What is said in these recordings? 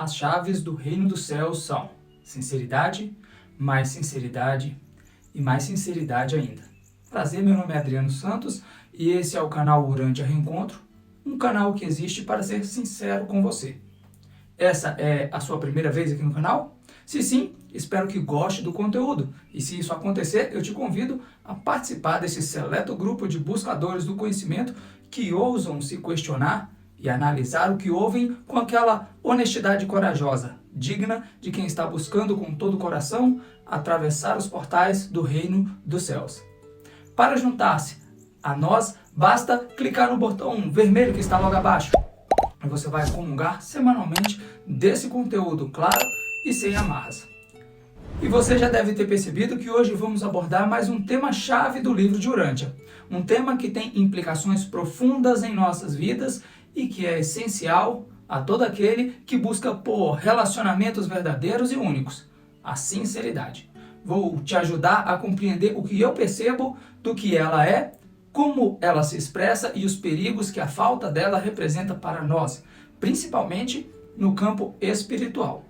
As chaves do reino dos céus são sinceridade, mais sinceridade e mais sinceridade ainda. Prazer, meu nome é Adriano Santos e esse é o canal Urantia Reencontro, um canal que existe para ser sincero com você. Essa é a sua primeira vez aqui no canal? Se sim, espero que goste do conteúdo e se isso acontecer, eu te convido a participar desse seleto grupo de buscadores do conhecimento que ousam se questionar e analisar o que ouvem com aquela honestidade corajosa, digna de quem está buscando com todo o coração atravessar os portais do reino dos céus. Para juntar-se a nós, basta clicar no botão vermelho que está logo abaixo. E você vai comungar semanalmente desse conteúdo claro e sem amarras. E você já deve ter percebido que hoje vamos abordar mais um tema-chave do livro de Urantia. Um tema que tem implicações profundas em nossas vidas e que é essencial a todo aquele que busca por relacionamentos verdadeiros e únicos, a sinceridade. Vou te ajudar a compreender o que eu percebo do que ela é, como ela se expressa e os perigos que a falta dela representa para nós, principalmente no campo espiritual.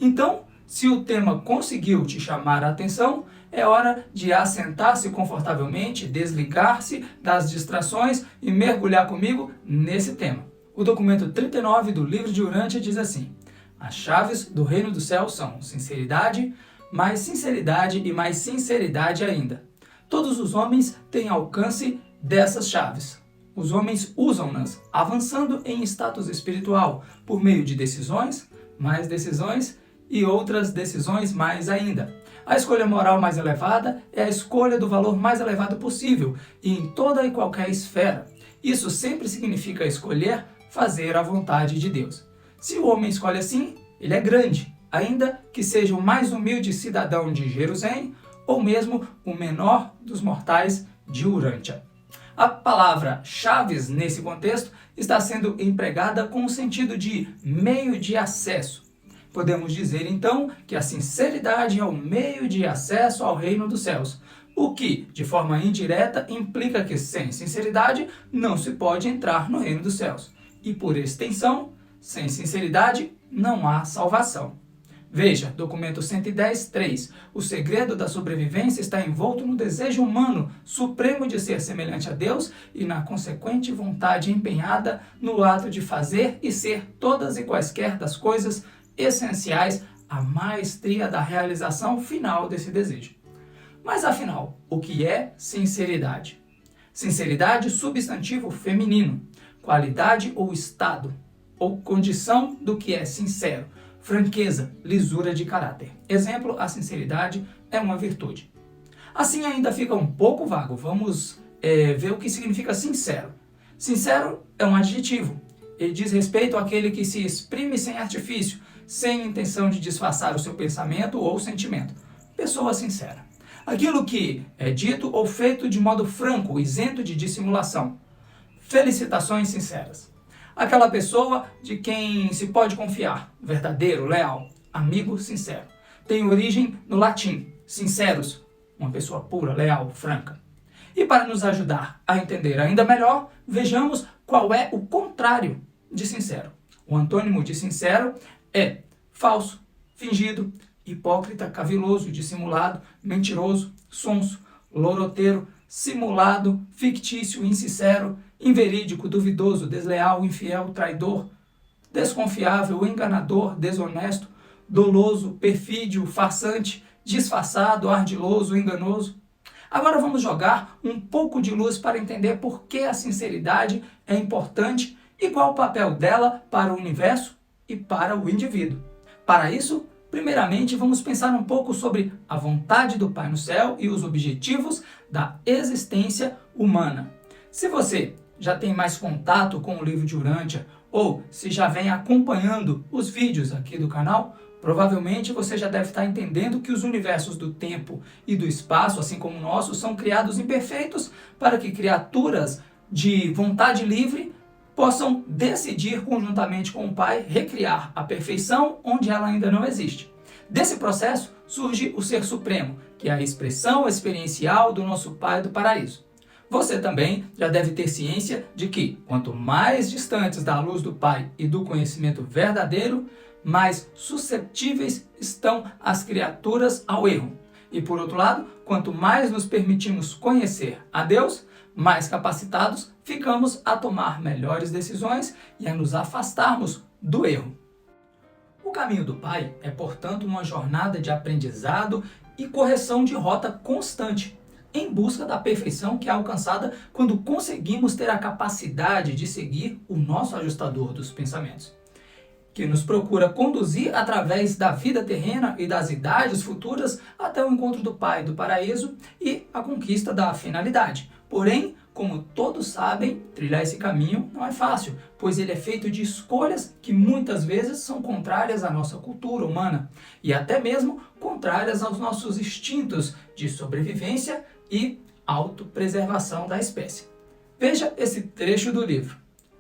Então, se o tema conseguiu te chamar a atenção, é hora de assentar-se confortavelmente, desligar-se das distrações e mergulhar comigo nesse tema. O documento 39 do livro de Urantia diz assim: as chaves do reino do céu são sinceridade, mais sinceridade e mais sinceridade ainda. Todos os homens têm alcance dessas chaves. Os homens usam-nas, avançando em status espiritual, por meio de decisões, mais decisões e outras decisões mais ainda. A escolha moral mais elevada é a escolha do valor mais elevado possível, e em toda e qualquer esfera. Isso sempre significa escolher fazer a vontade de Deus. Se o homem escolhe assim, ele é grande, ainda que seja o mais humilde cidadão de Jerusalém, ou mesmo o menor dos mortais de Urantia. A palavra chaves, nesse contexto, está sendo empregada com o sentido de meio de acesso. Podemos dizer, então, que a sinceridade é o meio de acesso ao reino dos céus, o que, de forma indireta, implica que sem sinceridade não se pode entrar no reino dos céus. E, por extensão, sem sinceridade não há salvação. Veja, documento 110.3. O segredo da sobrevivência está envolto no desejo humano supremo de ser semelhante a Deus e na consequente vontade empenhada no ato de fazer e ser todas e quaisquer das coisas essenciais à maestria da realização final desse desejo. Mas afinal, o que é sinceridade? Sinceridade, substantivo feminino, qualidade ou estado, ou condição do que é sincero, franqueza, lisura de caráter. Exemplo, a sinceridade é uma virtude. Assim ainda fica um pouco vago, vamos ver o que significa sincero. Sincero é um adjetivo, ele diz respeito àquele que se exprime sem artifício, sem intenção de disfarçar o seu pensamento ou sentimento. Pessoa sincera. Aquilo que é dito ou feito de modo franco, isento de dissimulação. Felicitações sinceras. Aquela pessoa de quem se pode confiar, verdadeiro, leal, amigo sincero. Tem origem no latim, sinceros, uma pessoa pura, leal, franca. E para nos ajudar a entender ainda melhor, vejamos qual é o contrário de sincero. O antônimo de sincero é falso, fingido, hipócrita, caviloso, dissimulado, mentiroso, sonso, loroteiro, simulado, fictício, insincero, inverídico, duvidoso, desleal, infiel, traidor, desconfiável, enganador, desonesto, doloso, perfídio, farsante, disfarçado, ardiloso, enganoso. Agora vamos jogar um pouco de luz para entender por que a sinceridade é importante e qual o papel dela para o universo e para o indivíduo. Para isso, primeiramente, vamos pensar um pouco sobre a vontade do Pai no céu e os objetivos da existência humana. Se você já tem mais contato com o livro de Urantia, ou se já vem acompanhando os vídeos aqui do canal, provavelmente você já deve estar entendendo que os universos do tempo e do espaço, assim como o nosso, são criados imperfeitos para que criaturas de vontade livre possam decidir conjuntamente com o Pai recriar a perfeição onde ela ainda não existe. Desse processo surge o Ser Supremo, que é a expressão experiencial do nosso Pai do Paraíso. Você também já deve ter ciência de que, quanto mais distantes da luz do Pai e do conhecimento verdadeiro, mais susceptíveis estão as criaturas ao erro. E por outro lado, quanto mais nos permitimos conhecer a Deus, mais capacitados ficamos a tomar melhores decisões e a nos afastarmos do erro. O caminho do Pai é, portanto, uma jornada de aprendizado e correção de rota constante, em busca da perfeição que é alcançada quando conseguimos ter a capacidade de seguir o nosso ajustador dos pensamentos, que nos procura conduzir através da vida terrena e das idades futuras até o encontro do Pai do paraíso e a conquista da finalidade. Porém, como todos sabem, trilhar esse caminho não é fácil, pois ele é feito de escolhas que muitas vezes são contrárias à nossa cultura humana e até mesmo contrárias aos nossos instintos de sobrevivência e autopreservação da espécie. Veja esse trecho do livro.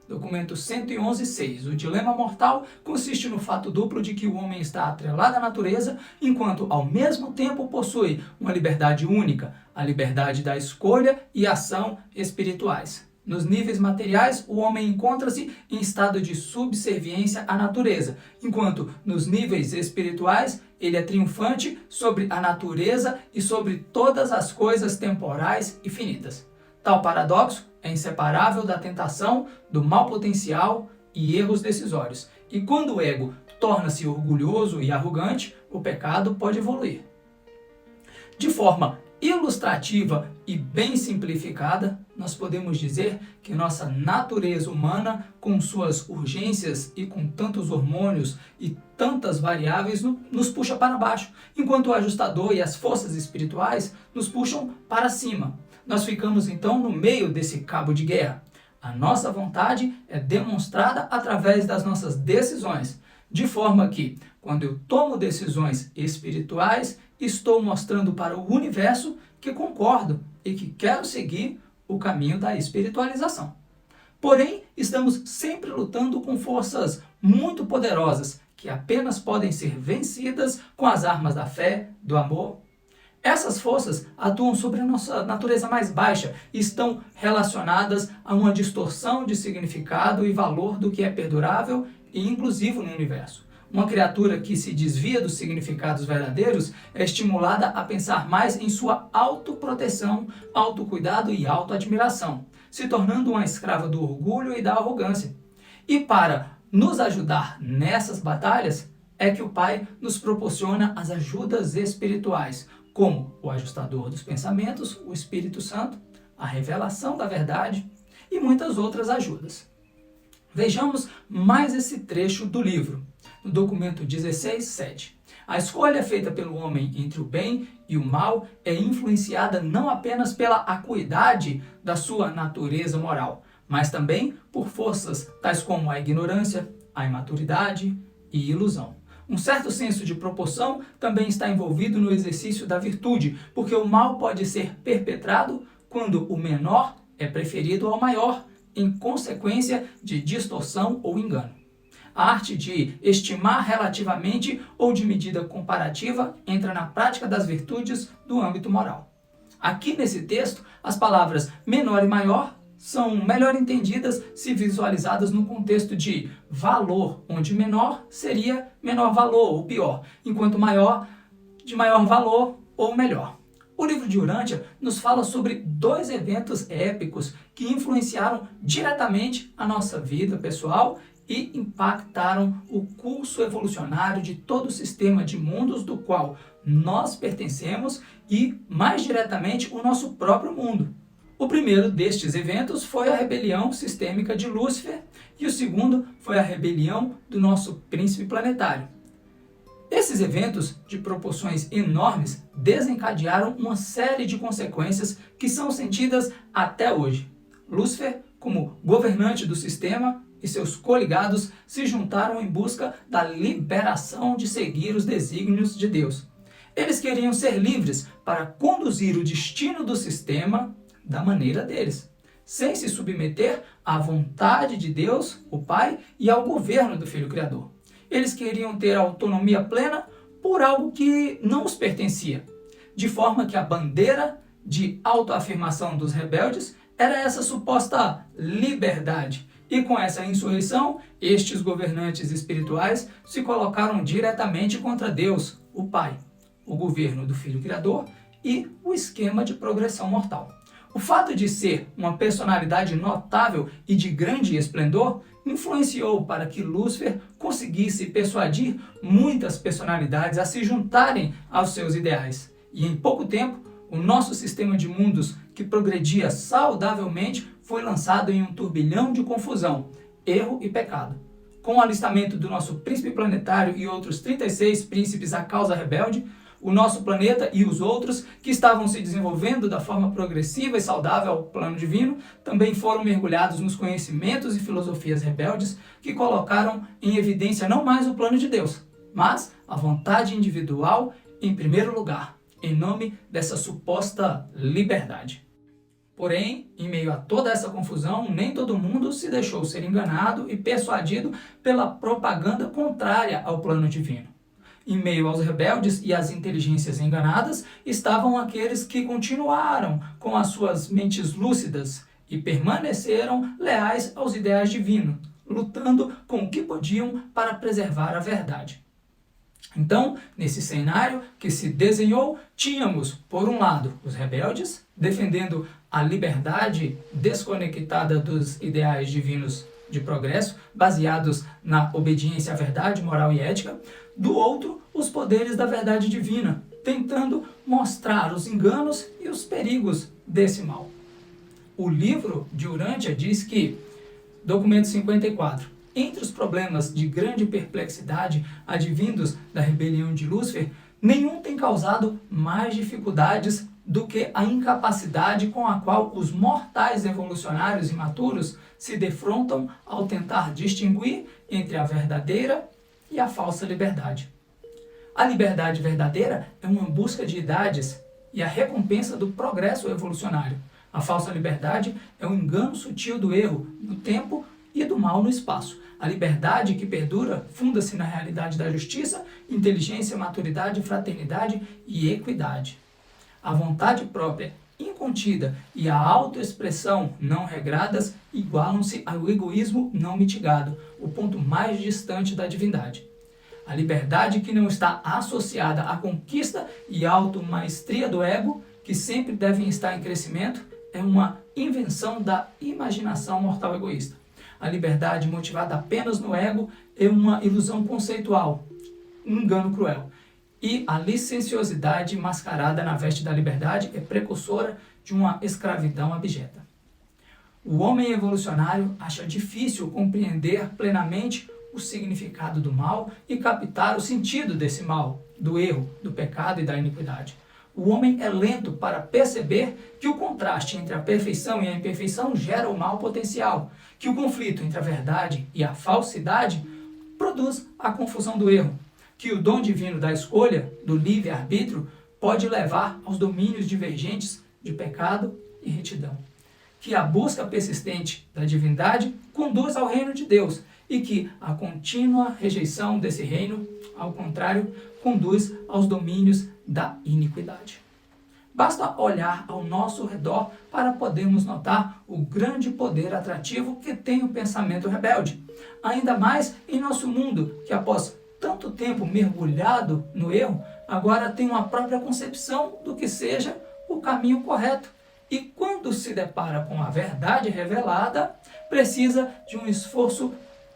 Documento 111.6. O dilema mortal consiste no fato duplo de que o homem está atrelado à natureza, enquanto ao mesmo tempo possui uma liberdade única, a liberdade da escolha e ação espirituais. Nos níveis materiais, o homem encontra-se em estado de subserviência à natureza, enquanto nos níveis espirituais, ele é triunfante sobre a natureza e sobre todas as coisas temporais e finitas. Tal paradoxo é inseparável da tentação, do mau potencial e erros decisórios. E quando o ego torna-se orgulhoso e arrogante, o pecado pode evoluir. De forma ilustrativa e bem simplificada, nós podemos dizer que nossa natureza humana, com suas urgências e com tantos hormônios e tantas variáveis, nos puxa para baixo, enquanto o ajustador e as forças espirituais nos puxam para cima. Nós ficamos então no meio desse cabo de guerra. A nossa vontade é demonstrada através das nossas decisões, de forma que, quando eu tomo decisões espirituais, estou mostrando para o universo que concordo e que quero seguir o caminho da espiritualização. Porém, estamos sempre lutando com forças muito poderosas, que apenas podem ser vencidas com as armas da fé, do amor. Essas forças atuam sobre a nossa natureza mais baixa e estão relacionadas a uma distorção de significado e valor do que é perdurável e inclusivo no universo. Uma criatura que se desvia dos significados verdadeiros é estimulada a pensar mais em sua autoproteção, autocuidado e autoadmiração, se tornando uma escrava do orgulho e da arrogância. E para nos ajudar nessas batalhas, é que o Pai nos proporciona as ajudas espirituais, como o ajustador dos pensamentos, o Espírito Santo, a revelação da verdade e muitas outras ajudas. Vejamos mais esse trecho do livro, no documento 16.7. A escolha feita pelo homem entre o bem e o mal é influenciada não apenas pela acuidade da sua natureza moral, mas também por forças tais como a ignorância, a imaturidade e ilusão. Um certo senso de proporção também está envolvido no exercício da virtude, porque o mal pode ser perpetrado quando o menor é preferido ao maior, em consequência de distorção ou engano. A arte de estimar relativamente ou de medida comparativa entra na prática das virtudes do âmbito moral. Aqui nesse texto, as palavras menor e maior são melhor entendidas se visualizadas no contexto de valor, onde menor seria menor valor ou pior, enquanto maior de maior valor ou melhor. O livro de Urântia nos fala sobre dois eventos épicos que influenciaram diretamente a nossa vida pessoal e impactaram o curso evolucionário de todo o sistema de mundos do qual nós pertencemos e, mais diretamente, o nosso próprio mundo. O primeiro destes eventos foi a rebelião sistêmica de Lúcifer e o segundo foi a rebelião do nosso príncipe planetário. Esses eventos, de proporções enormes, desencadearam uma série de consequências que são sentidas até hoje. Lúcifer, como governante do sistema, e seus coligados se juntaram em busca da liberação de seguir os desígnios de Deus. Eles queriam ser livres para conduzir o destino do sistema da maneira deles, sem se submeter à vontade de Deus, o Pai, e ao governo do Filho Criador. Eles queriam ter autonomia plena por algo que não os pertencia, de forma que a bandeira de autoafirmação dos rebeldes era essa suposta liberdade. E com essa insurreição, estes governantes espirituais se colocaram diretamente contra Deus, o Pai, o governo do Filho Criador e o esquema de progressão mortal. O fato de ser uma personalidade notável e de grande esplendor influenciou para que Lúcifer conseguisse persuadir muitas personalidades a se juntarem aos seus ideais. E em pouco tempo, o nosso sistema de mundos, que progredia saudavelmente, foi lançado em um turbilhão de confusão, erro e pecado. Com o alistamento do nosso príncipe planetário e outros 36 príncipes à causa rebelde, o nosso planeta e os outros, que estavam se desenvolvendo da forma progressiva e saudável ao plano divino, também foram mergulhados nos conhecimentos e filosofias rebeldes que colocaram em evidência não mais o plano de Deus, mas a vontade individual em primeiro lugar, em nome dessa suposta liberdade. Porém, em meio a toda essa confusão, nem todo mundo se deixou ser enganado e persuadido pela propaganda contrária ao plano divino. Em meio aos rebeldes e às inteligências enganadas, estavam aqueles que continuaram com as suas mentes lúcidas e permaneceram leais aos ideais divinos, lutando com o que podiam para preservar a verdade. Então, nesse cenário que se desenhou, tínhamos, por um lado, os rebeldes, defendendo a liberdade desconectada dos ideais divinos de progresso, baseados na obediência à verdade moral e ética, do outro, os poderes da verdade divina, tentando mostrar os enganos e os perigos desse mal. O livro de Urântia diz que, documento 54, entre os problemas de grande perplexidade advindos da rebelião de Lúcifer, nenhum tem causado mais dificuldades do que a incapacidade com a qual os mortais evolucionários imaturos se defrontam ao tentar distinguir entre a verdadeira e a falsa liberdade. A liberdade verdadeira é uma busca de idades e a recompensa do progresso evolucionário. A falsa liberdade é o engano sutil do erro no tempo e do mal no espaço. A liberdade que perdura funda-se na realidade da justiça, inteligência, maturidade, fraternidade e equidade. A vontade própria incontida e a autoexpressão não regradas igualam-se ao egoísmo não mitigado, o ponto mais distante da divindade. A liberdade que não está associada à conquista e automaestria do ego, que sempre devem estar em crescimento, é uma invenção da imaginação mortal egoísta. A liberdade motivada apenas no ego é uma ilusão conceitual, um engano cruel. E a licenciosidade mascarada na veste da liberdade é precursora de uma escravidão abjeta. O homem evolucionário acha difícil compreender plenamente o significado do mal e captar o sentido desse mal, do erro, do pecado e da iniquidade. O homem é lento para perceber que o contraste entre a perfeição e a imperfeição gera o mal potencial, que o conflito entre a verdade e a falsidade produz a confusão do erro, que o dom divino da escolha, do livre-arbítrio, pode levar aos domínios divergentes de pecado e retidão, que a busca persistente da divindade conduz ao reino de Deus e que a contínua rejeição desse reino, ao contrário, conduz aos domínios da iniquidade. Basta olhar ao nosso redor para podermos notar o grande poder atrativo que tem o pensamento rebelde, ainda mais em nosso mundo, que após tanto tempo mergulhado no erro, agora tem uma própria concepção do que seja o caminho correto. E quando se depara com a verdade revelada, precisa de um esforço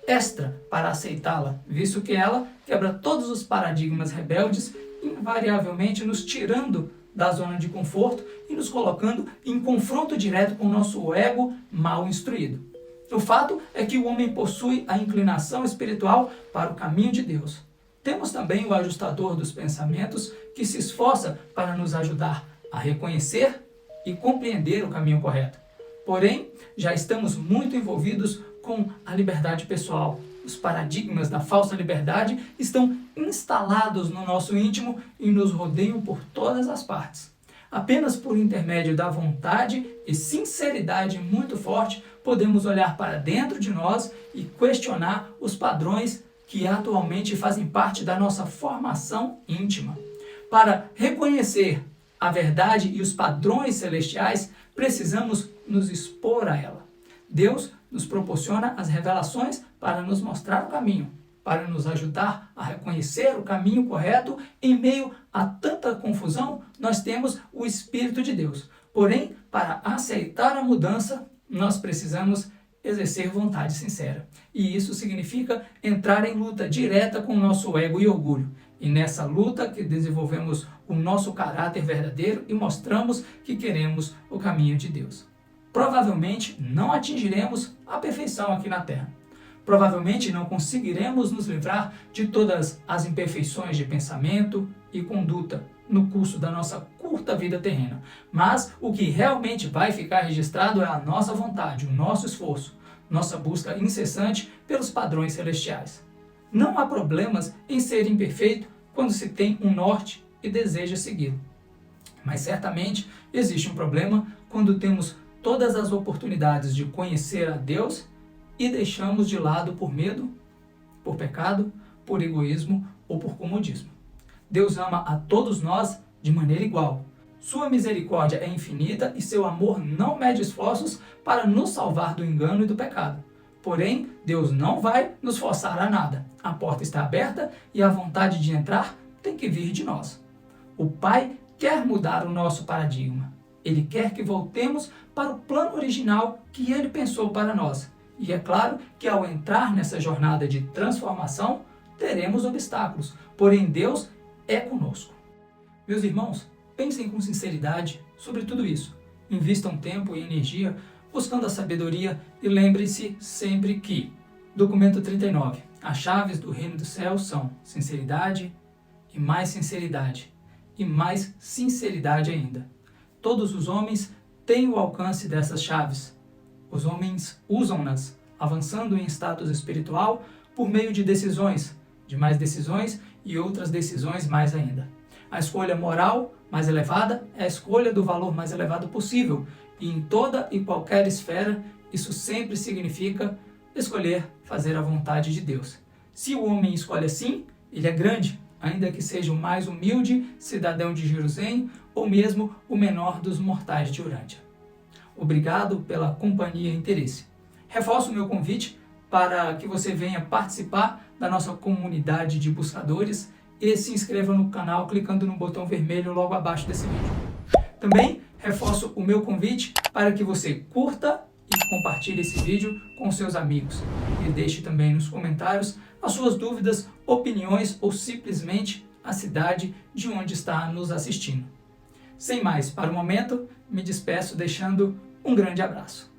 extra para aceitá-la, visto que ela quebra todos os paradigmas rebeldes, invariavelmente nos tirando da zona de conforto e nos colocando em confronto direto com o nosso ego mal instruído. O fato é que o homem possui a inclinação espiritual para o caminho de Deus. Temos também o ajustador dos pensamentos que se esforça para nos ajudar a reconhecer e compreender o caminho correto. Porém, já estamos muito envolvidos com a liberdade pessoal. Os paradigmas da falsa liberdade estão instalados no nosso íntimo e nos rodeiam por todas as partes. Apenas por intermédio da vontade e sinceridade muito forte, podemos olhar para dentro de nós e questionar os padrões que atualmente fazem parte da nossa formação íntima. Para reconhecer a verdade e os padrões celestiais, precisamos nos expor a ela. Deus nos proporciona as revelações para nos mostrar o caminho, para nos ajudar a reconhecer o caminho correto. Em meio a tanta confusão, nós temos o Espírito de Deus. Porém, para aceitar a mudança, nós precisamos exercer vontade sincera. E isso significa entrar em luta direta com o nosso ego e orgulho. E nessa luta que desenvolvemos o nosso caráter verdadeiro e mostramos que queremos o caminho de Deus. Provavelmente não atingiremos a perfeição aqui na Terra. Provavelmente não conseguiremos nos livrar de todas as imperfeições de pensamento e conduta no curso da nossa curta vida terrena. Mas o que realmente vai ficar registrado é a nossa vontade, o nosso esforço, nossa busca incessante pelos padrões celestiais. Não há problemas em ser imperfeito quando se tem um norte e deseja segui-lo. Mas certamente existe um problema quando temos todas as oportunidades de conhecer a Deus e deixamos de lado por medo, por pecado, por egoísmo ou por comodismo. Deus ama a todos nós de maneira igual. Sua misericórdia é infinita e seu amor não mede esforços para nos salvar do engano e do pecado. Porém, Deus não vai nos forçar a nada. A porta está aberta e a vontade de entrar tem que vir de nós. O Pai quer mudar o nosso paradigma. Ele quer que voltemos para o plano original que Ele pensou para nós. E é claro que ao entrar nessa jornada de transformação, teremos obstáculos. Porém, Deus é conosco. Meus irmãos, pensem com sinceridade sobre tudo isso. Invistam tempo e energia buscando a sabedoria e lembre-se sempre que, documento 39, as chaves do reino dos céus são sinceridade e mais sinceridade e mais sinceridade ainda. Todos os homens têm o alcance dessas chaves. Os homens usam-nas, avançando em status espiritual por meio de decisões, de mais decisões e outras decisões mais ainda. A escolha moral mais elevada é a escolha do valor mais elevado possível, e em toda e qualquer esfera, isso sempre significa escolher fazer a vontade de Deus. Se o homem escolhe assim, ele é grande, ainda que seja o mais humilde cidadão de Jerusalém ou mesmo o menor dos mortais de Urântia. Obrigado pela companhia e interesse. Reforço o meu convite para que você venha participar da nossa comunidade de buscadores e se inscreva no canal clicando no botão vermelho logo abaixo desse vídeo. Também reforço o meu convite para que você curta e compartilhe esse vídeo com seus amigos. E deixe também nos comentários as suas dúvidas, opiniões ou simplesmente a cidade de onde está nos assistindo. Sem mais para o momento, me despeço deixando um grande abraço.